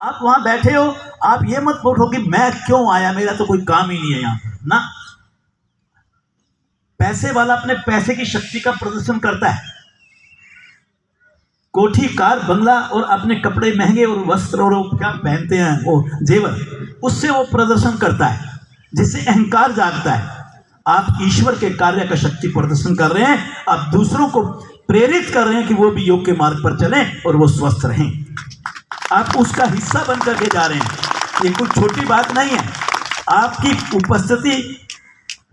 आप वहां बैठे हो, आप ये मत बोलो कि मैं क्यों आया, मेरा तो कोई काम ही नहीं है यहां पर ना। पैसे वाला अपने पैसे की शक्ति का प्रदर्शन करता है, कोठी कार बंगला और अपने कपड़े महंगे और वस्त्र और क्या पहनते हैं वो जेवर, उससे वो प्रदर्शन करता है जिससे अहंकार जागता है। आप ईश्वर के कार्य का शक्ति प्रदर्शन कर रहे हैं, आप दूसरों को प्रेरित कर रहे हैं कि वो भी योग के मार्ग पर चलें और वो स्वस्थ रहें। आप उसका हिस्सा बन करके जा रहे हैं, ये कोई छोटी बात नहीं है। आपकी उपस्थिति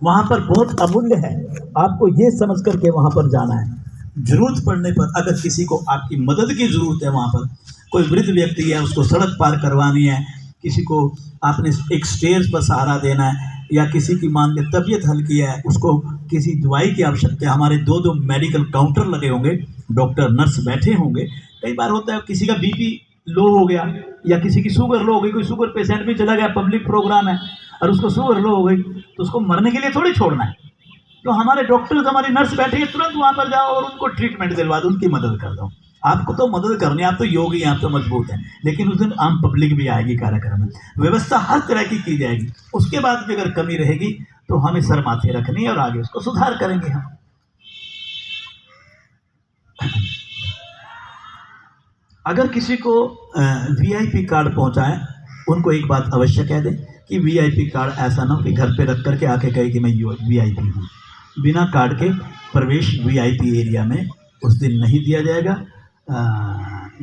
वहां पर बहुत अमूल्य है, आपको ये समझ करके वहां पर जाना है। जरूरत पड़ने पर अगर किसी को आपकी मदद की जरूरत है, वहां पर कोई वृद्ध व्यक्ति है उसको सड़क पार करवानी है, किसी को आपने एक स्टेज पर सहारा देना है, या किसी की मान के तबीयत हल्की है उसको किसी दवाई की आवश्यकता है, हमारे दो मेडिकल काउंटर लगे होंगे, डॉक्टर नर्स बैठे होंगे। कई बार होता है किसी का बीपी लो हो गया या किसी की शुगर लो हो गई, कोई शुगर पेशेंट भी चला गया, पब्लिक प्रोग्राम है और उसको शुगर लो हो गई, तो उसको मरने के लिए थोड़ी छोड़ना है। तो हमारे डॉक्टर हमारी नर्स बैठे हैं, तुरंत वहां पर जाओ और उनको ट्रीटमेंट दिलवा दो, उनकी मदद कर दो। आपको तो मदद करनी है, आप तो योगी हैं, आप तो मजबूत हैं, लेकिन उस दिन आम पब्लिक भी आएगी कार्यक्रम में, व्यवस्था हर तरह की जाएगी। उसके बाद भी अगर कमी रहेगी तो हमें सर माथे रखनी है और आगे उसको सुधार करेंगे हम। अगर किसी को वीआईपी कार्ड पहुंचाए, उनको एक बात अवश्य कह दें कि वीआईपी कार्ड ऐसा ना हो कि घर पे रख करके आके कहे कि मैं वीआईपी हूँ। बिना कार्ड के प्रवेश वीआईपी एरिया में उस दिन नहीं दिया जाएगा।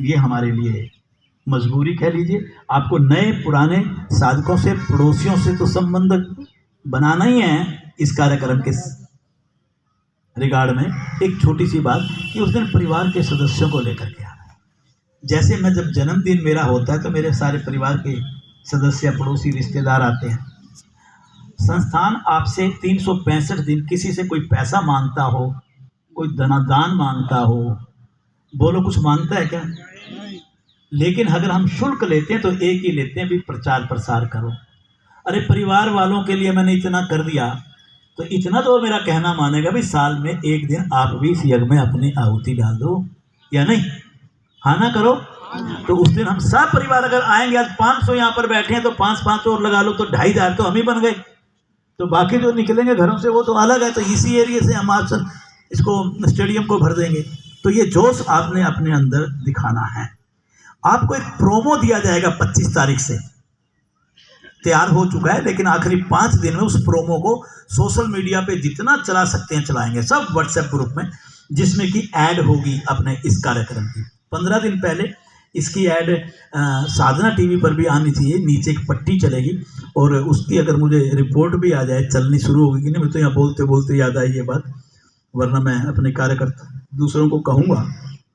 ये हमारे लिए मजबूरी कह लीजिए। आपको नए पुराने साधकों से, पड़ोसियों से तो संबंध बनाना ही है इस कार्यक्रम के रिगार्ड में। एक छोटी सी बात कि उस दिन परिवार के सदस्यों को लेकर के आना। जैसे मैं जब जन्मदिन मेरा होता है तो मेरे सारे परिवार के सदस्य, पड़ोसी, रिश्तेदार आते हैं। संस्थान आपसे 365 दिन किसी से कोई पैसा मांगता हो, कोई दान मांगता हो, बोलो कुछ मांगता है क्या? लेकिन अगर हम शुल्क लेते हैं तो एक ही लेते हैं, भी प्रचार प्रसार करो। अरे परिवार वालों के लिए मैंने इतना कर दिया, तो इतना तो मेरा कहना मानेगा भी साल में एक दिन आप भी इस यज्ञ में अपनी आहुति डाल दो, या नहीं? हाँ ना करो। तो उस दिन हम सब परिवार अगर आएंगे, आज 500 यहाँ पर बैठे हैं तो 5-5 और लगा लो तो 2500 तो हम ही बन गए। तो बाकी जो निकलेंगे घरों से वो तो अलग है, तो इसी एरिया से हम आज इसको स्टेडियम को भर देंगे। तो ये जोश आपने अपने अंदर दिखाना है। आपको एक प्रोमो दिया जाएगा 25 तारीख से, तैयार हो चुका है, लेकिन आखिरी 5 दिन में उस प्रोमो को सोशल मीडिया पे जितना चला सकते हैं चलाएंगे, सब व्हाट्सएप ग्रुप में, जिसमें कि ऐड होगी अपने इस कार्यक्रम की। 15 दिन पहले इसकी ऐड साधना टीवी पर भी आनी चाहिए, नीचे एक पट्टी चलेगी और उसकी अगर मुझे रिपोर्ट भी आ जाए, चलनी शुरू होगी कि नहीं, मैं तो यहाँ बोलते बोलते याद आई ये बात, वरना मैं अपने कार्यकर्ता दूसरों को कहूँगा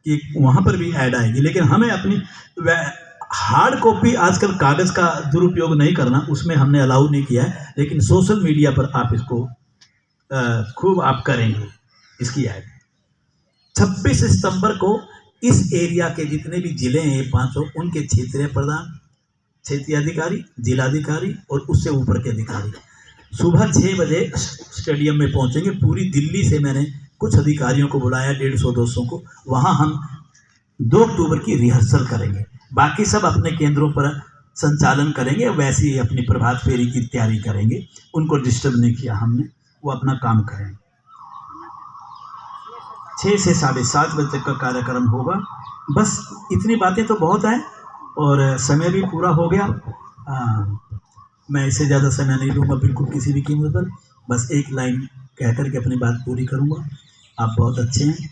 कि वहाँ पर भी ऐड आएगी। लेकिन हमें अपनी हार्ड कॉपी, आजकल कागज़ का दुरुपयोग नहीं करना, उसमें हमने अलाउ नहीं किया है, लेकिन सोशल मीडिया पर आप इसको खूब आप करेंगे इसकी ऐड। 26 सितंबर को इस एरिया के जितने भी जिले हैं, ये 500, उनके क्षेत्रीय प्रधान, क्षेत्रीय अधिकारी, जिलाधिकारी और उससे ऊपर के अधिकारी सुबह 6 बजे स्टेडियम में पहुंचेंगे। पूरी दिल्ली से मैंने कुछ अधिकारियों को बुलाया, 150-200 को। वहां हम 2 अक्टूबर की रिहर्सल करेंगे, बाकी सब अपने केंद्रों पर संचालन करेंगे, वैसे ही अपनी प्रभात फेरी की तैयारी करेंगे। उनको डिस्टर्ब नहीं किया हमने, वो अपना काम करेंगे। 6 से 7:30 बजे तक का कार्यक्रम होगा। बस इतनी बातें तो बहुत हैं और समय भी पूरा हो गया। मैं इससे ज़्यादा समय नहीं लूँगा बिल्कुल किसी भी कीमत पर। बस एक लाइन कह कर के अपनी बात पूरी करूँगा। आप बहुत अच्छे हैं,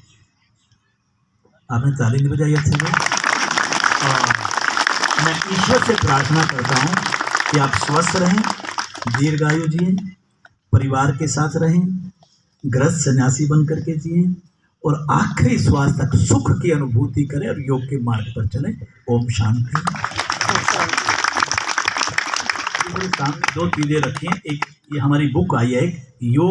आपने ताली नहीं बजाई अच्छे से। और मैं ईश्वर से प्रार्थना करता हूँ कि आप स्वस्थ रहें, दीर्घायु जिएँ, परिवार के साथ रहें, गृहस्थ सन्यासी बन करके जिएँ और आखिरी श्वास तक सुख की अनुभूति करें और योग के मार्ग पर चलें। ओम शांति। सामने 2 चीजें रखी हैं, एक ये हमारी बुक आई है, एक योग